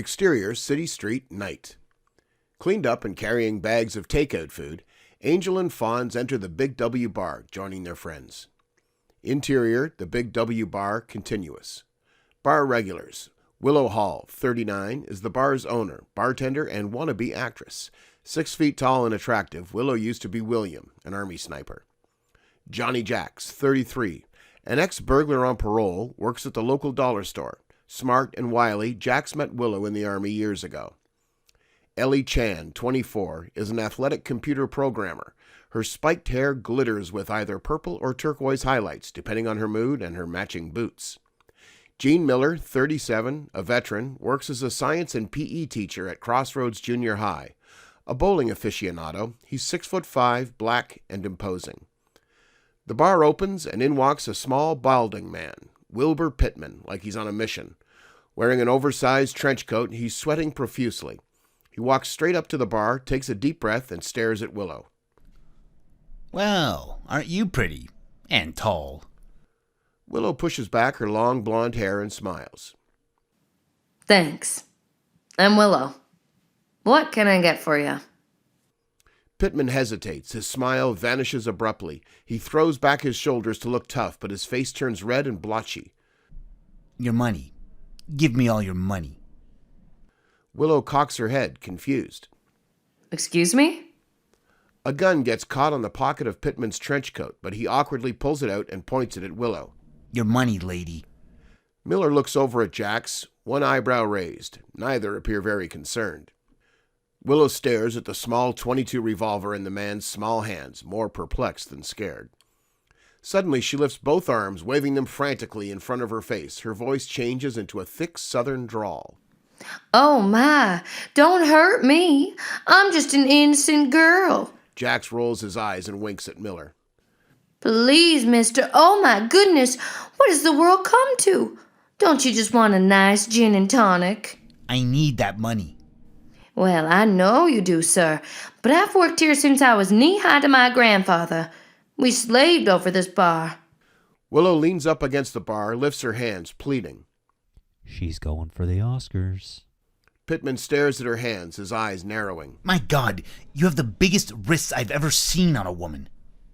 Exterior, city street, night. Cleaned up and carrying bags of takeout food, Angel and Fonz enter the Big W bar, joining their friends. Interior, the Big W bar, continuous. Bar regulars. Willow Hall, 39, is the bar's owner, bartender, and wannabe actress. 6 feet tall and attractive, Willow used to be William, an army sniper. Johnny Jacks, 33, an ex-burglar on parole, works at the local dollar store. Smart and wily, Jacks met Willow in the army years ago. Ellie Chan, 24, is an athletic computer programmer. Her spiked hair glitters with either purple or turquoise highlights, depending on her mood and her matching boots. Gene Miller, 37, a veteran, works as a science and PE teacher at Crossroads Junior High. A bowling aficionado, he's 6'5", black and imposing. The bar opens and in walks a small, balding man, Wilbur Pittman, like he's on a mission. Wearing an oversized trench coat, he's sweating profusely. He walks straight up to the bar, takes a deep breath, and stares at Willow. Well, aren't you pretty? And tall. Willow pushes back her long blonde hair and smiles. Thanks. I'm Willow. What can I get for you? Pittman hesitates. His smile vanishes abruptly. He throws back his shoulders to look tough, but his face turns red and blotchy. Your money. Give me all your money. Willow cocks her head, confused. Excuse me? A gun gets caught on the pocket of Pittman's trench coat, but he awkwardly pulls it out and points it at Willow. Your money, lady. Miller looks over at Jacks, one eyebrow raised. Neither appear very concerned. Willow stares at the small .22 revolver in the man's small hands, more perplexed than scared. Suddenly she lifts both arms, waving them frantically in front of her face. Her voice changes into a thick southern drawl. Oh my, don't hurt me. I'm just an innocent girl. Jacks rolls his eyes and winks at Miller. Please, mister. Oh my goodness, what has the world come to? Don't you just want a nice gin and tonic? I need that money. Well, I know you do, sir, but I've worked here since I was knee-high to my grandfather. We slaved over this bar. Willow leans up against the bar, lifts her hands, pleading. She's going for the Oscars. Pittman stares at her hands, his eyes narrowing. My God, you have the biggest wrists I've ever seen on a woman.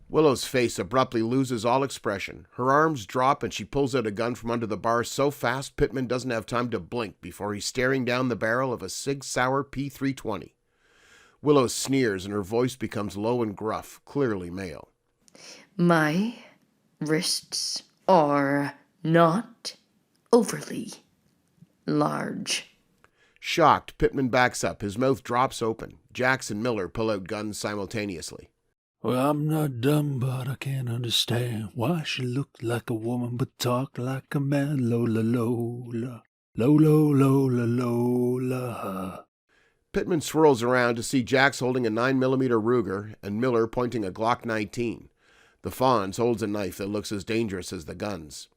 Willow's face abruptly loses all expression. Her arms drop and she pulls out a gun from under the bar so fast Pittman doesn't have time to blink before he's staring down the barrel of a Sig Sauer P320. Willow sneers and her voice becomes low and gruff, clearly male. My wrists are not overly large. Shocked, Pittman backs up. His mouth drops open. Jacks and Miller pull out guns simultaneously. Well, I'm not dumb, but I can't understand why she looked like a woman but talked like a man. Lola, Lola, Lola, Lola, Lola. Pittman swirls around to see Jacks holding a 9mm Ruger and Miller pointing a Glock 19. The Fonz holds a knife that looks as dangerous as the guns.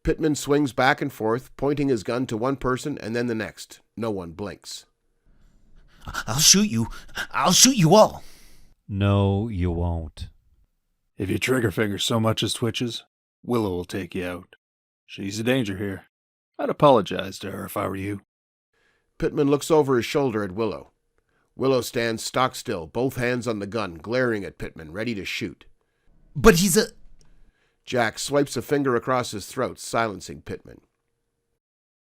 Pittman swings back and forth, pointing his gun to one person and then the next. No one blinks. I'll shoot you. I'll shoot you all. No, you won't. If your trigger finger so much as twitches, Willow will take you out. She's a danger here. I'd apologize to her if I were you. Pittman looks over his shoulder at Willow. Willow stands stock still, both hands on the gun, glaring at Pittman, ready to shoot. But he's a... Jack swipes a finger across his throat, silencing Pittman.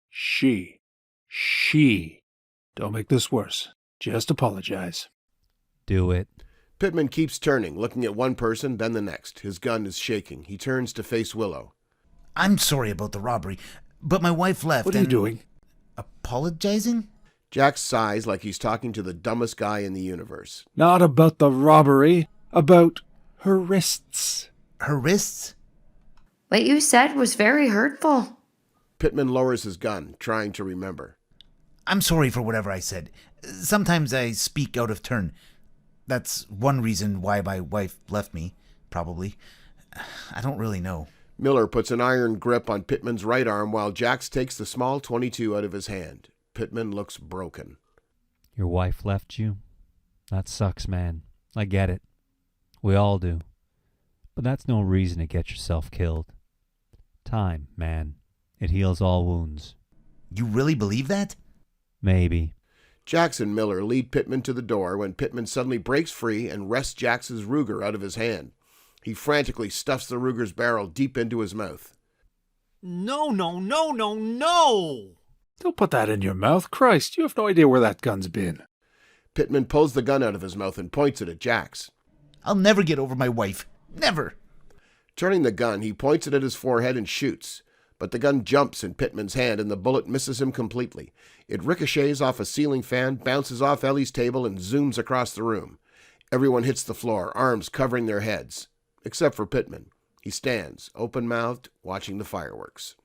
She. Don't make this worse. Just apologize. Do it. Pittman keeps turning, looking at one person, then the next. His gun is shaking. He turns to face Willow. I'm sorry about the robbery, but my wife left. What are you doing? Apologizing? Jack sighs like he's talking to the dumbest guy in the universe. Not about the robbery. About her wrists. Her wrists? What you said was very hurtful. Pittman lowers his gun, trying to remember. I'm sorry for whatever I said. Sometimes I speak out of turn. That's one reason why my wife left me, probably. I don't really know. Miller puts an iron grip on Pittman's right arm while Jax takes the small .22 out of his hand. Pittman looks broken. Your wife left you? That sucks, man. I get it. We all do. But that's no reason to get yourself killed. Time, man. It heals all wounds. You really believe that? Maybe. Jax and Miller lead Pittman to the door when Pittman suddenly breaks free and wrests Jax's Ruger out of his hand. He frantically stuffs the Ruger's barrel deep into his mouth. No, no, no, no, no! Don't put that in your mouth. Christ, you have no idea where that gun's been. Pittman pulls the gun out of his mouth and points it at Jax. I'll never get over my wife. Never. Turning the gun, he points it at his forehead and shoots. But the gun jumps in Pittman's hand and the bullet misses him completely. It ricochets off a ceiling fan, bounces off Ellie's table, and zooms across the room. Everyone hits the floor, arms covering their heads. Except for Pittman. He stands, open-mouthed, watching the fireworks.